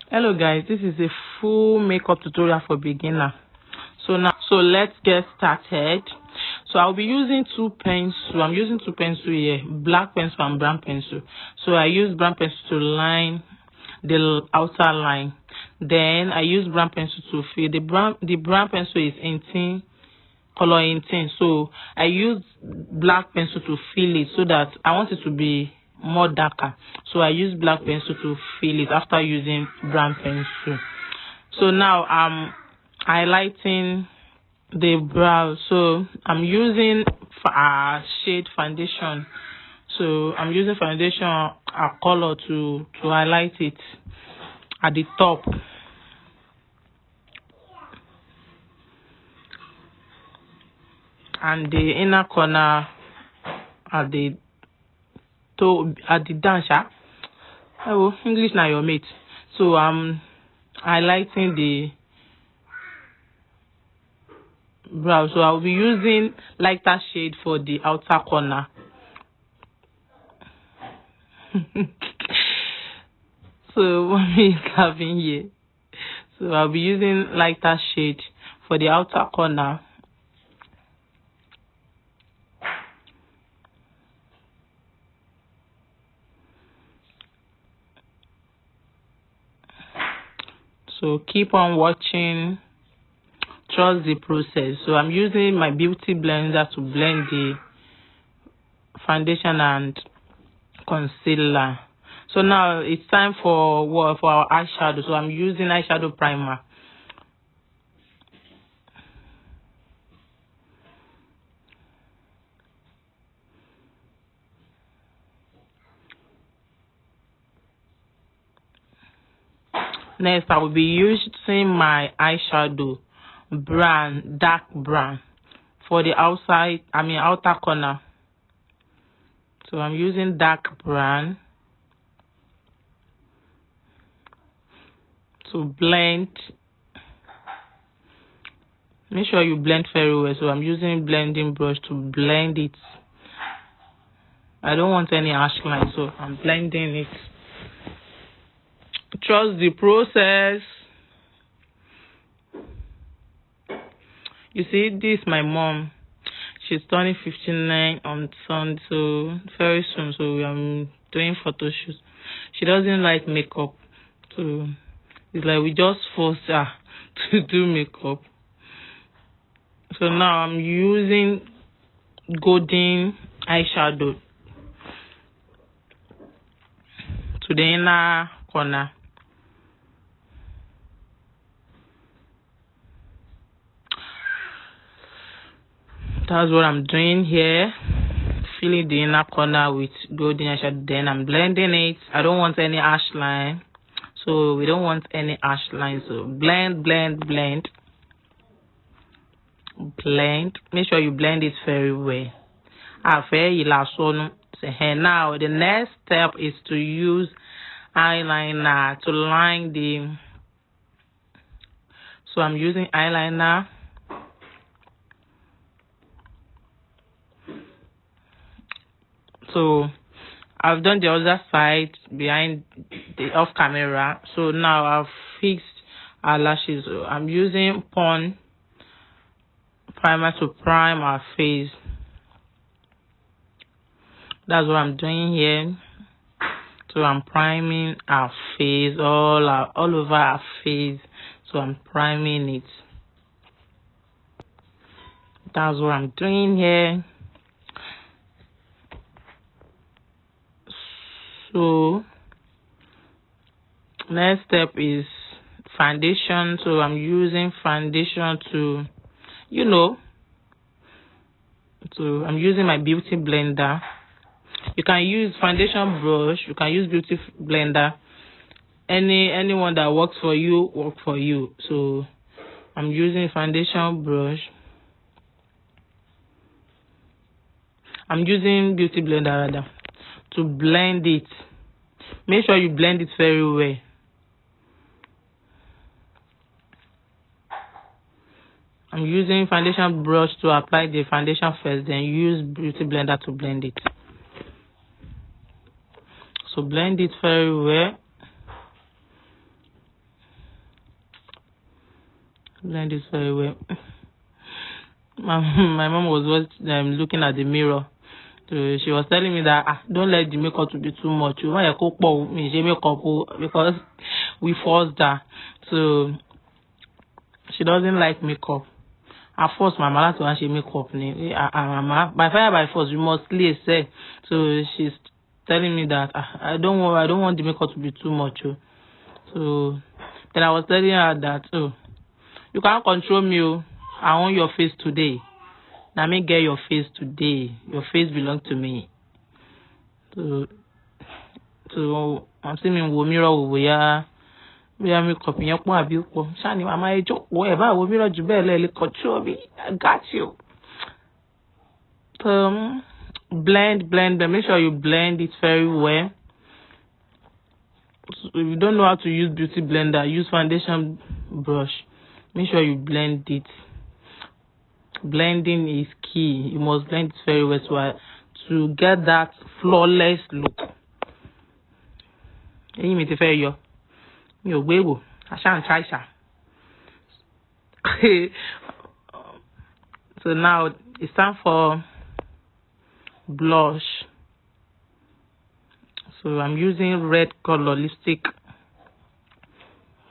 Hello guys, this is a full makeup tutorial for beginner. So let's get started. So I'll be using two pencils. I'm using two pencils here, black pencil and brown pencil. So I use brown pencil to line the outer line. Then I use brown pencil to fill the brown pencil is 18 color 18. So I use black pencil to fill it so that I want it to be more darker. So I use black pencil to fill it after using brown pencil. So now I'm highlighting the brow. So I'm using shade foundation. So I'm using foundation color to highlight it at the top. And the inner corner at the dansha. Oh, English now your mate. So I'm highlighting the brow. So I'll be using lighter shade for the outer corner. So mommy is laughing here. So I'll be using lighter shade for the outer corner. So keep on watching, trust the process. So I'm using my beauty blender to blend the foundation and concealer. So now it's time for our eyeshadow. So I'm using eyeshadow primer. Next, I will be using my eyeshadow brown, dark brown, for the outer corner. So I'm using dark brown to blend. Make sure you blend very well. So I'm using blending brush to blend it. I don't want any harsh line, so I'm blending it. Trust the process. You see, this is my mom. She's turning 59 on Sunday, so very soon. So I'm doing photo shoots. She doesn't like makeup, so it's like we just force her to do makeup. So now I'm using golden eyeshadow to the inner corner. That's what I'm doing here. Filling the inner corner with golden eyeshadow. Then I'm blending it. I don't want any harsh line. So we don't want any harsh line. So blend, blend, blend. Blend. Make sure you blend it very well. Now the next step is to use eyeliner to line the. So I'm using eyeliner. So I've done the other side behind the off camera. So now I've fixed our lashes. So I'm using Pond primer to prime our face. That's what I'm doing here. So I'm priming our face, all over our face. So I'm priming it. That's what I'm doing here. So next step is foundation. So I'm using foundation to, so I'm using my beauty blender. You can use foundation brush, you can use beauty blender. Anyone that works for you, work for you. So I'm using foundation brush. I'm using beauty blender rather to blend it. Make sure you blend it very well. I'm using foundation brush to apply the foundation first, then use beauty blender to blend it. So blend it very well. Blend this very well. My mom was looking at the mirror. So she was telling me that don't let the makeup to be too much. You want to makeup because we forced her. So she doesn't like makeup. I forced my mother to actually makeup. By fire by force, you must lay say. So she's telling me that I don't want the makeup to be too much. So then I was telling her that you can't control me. I want your face today. Now me get your face today. Your face belongs to me. So I'm seeing me mirror over here. We are makeup in your point of view. Shani, mama, whatever we mirror you control me. I got you. Blend. Make sure you blend it very well. So if you don't know how to use beauty blender, use foundation brush. Make sure you blend it. Blending is key. You must blend it very well to get that flawless look. So now it's time for blush. So I'm using red color lipstick.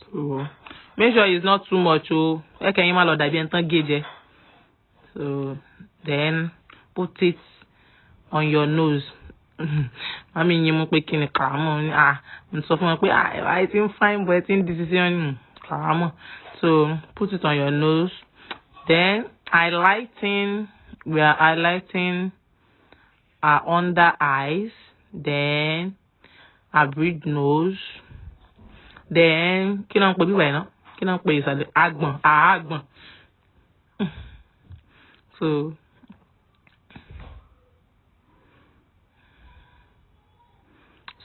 So make sure it's not too much. So then put it on your nose. I mean, you make it I'm so I think fine, but I think decision. So put it on your nose. Then we are highlighting our under eyes. Then our bridge nose. Then agbon.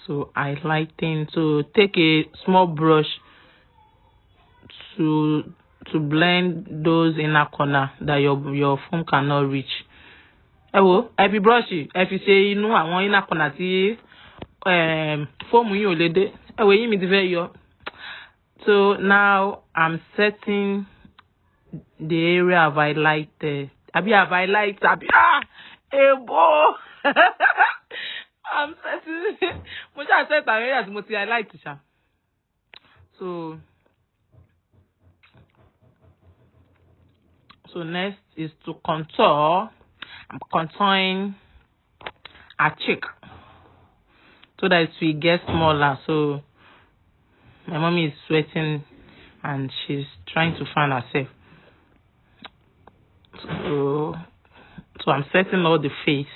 So highlighting. So take a small brush to blend those inner corner that your phone cannot reach. Every brush, if you say I want inner corner phone you lady. So now I'm setting the area of highlighted. I've highlighted. I'm setting. Much I said I as much I like to. So next is to contour. I'm contouring a cheek so that it will get smaller. So my mommy is sweating and she's trying to find herself. So I'm setting all the face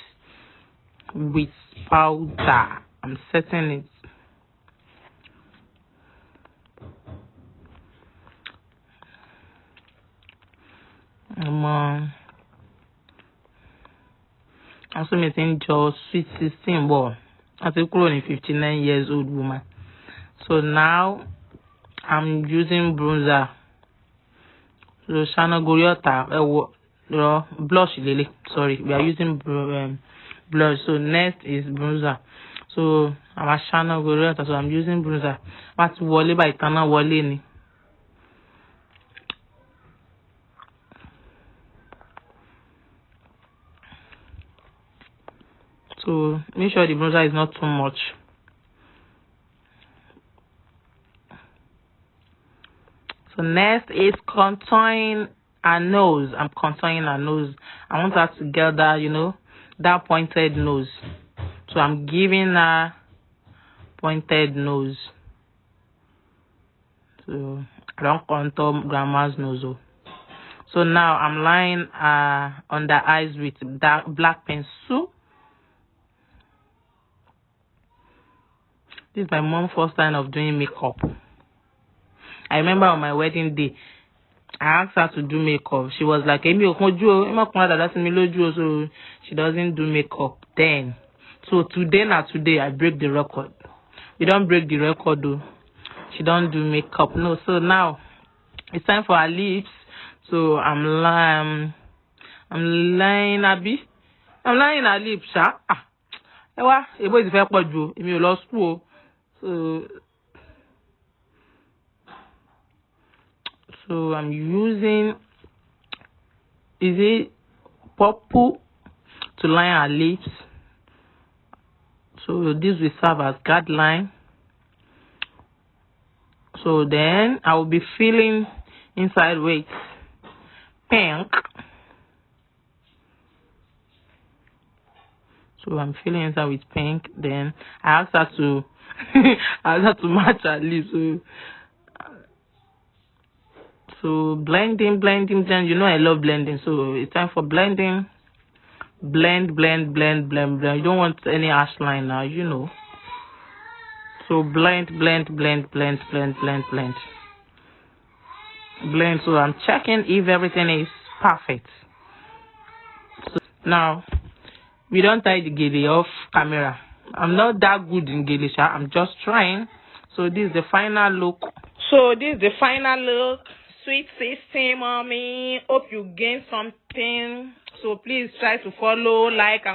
with powder. I'm setting it. I'm also making just sweet 16 boy. As a grown 59 years old woman. So now I'm using bronzer. So Shana Goriota blush lily. Sorry, we are using blush. So next is bronzer. So I'm a Shana Goriota, so I'm using bronzer. What's Wally by Tana Wally? So make sure the bronzer is not too much. So next is contouring her nose. I'm contouring her nose. I want her to get that, that pointed nose. So I'm giving her pointed nose. So I don't contour grandma's nose. So now I'm lining on the eyes with black pencil. This is my mom's first time of doing makeup. I remember on my wedding day, I asked her to do makeup. She was like, so she doesn't do makeup then. So today, I break the record. You don't break the record though. She don't do makeup. No, so now it's time for her lips. So I'm lying her lips. So I'm using, is it purple to line our lips? So this will serve as guideline. So then I will be filling inside with pink. So I'm filling inside with pink. Then I asked her to I asked her to match her lips. So blending. You know I love blending. So it's time for blending. Blend. You don't want any harsh line now, you know. So blend. So I'm checking if everything is perfect. So now we don't tie the gele off camera. I'm not that good in gele, I'm just trying. So this is the final look. Sweet 16, mommy. Hope you gain something. So please try to follow, like, and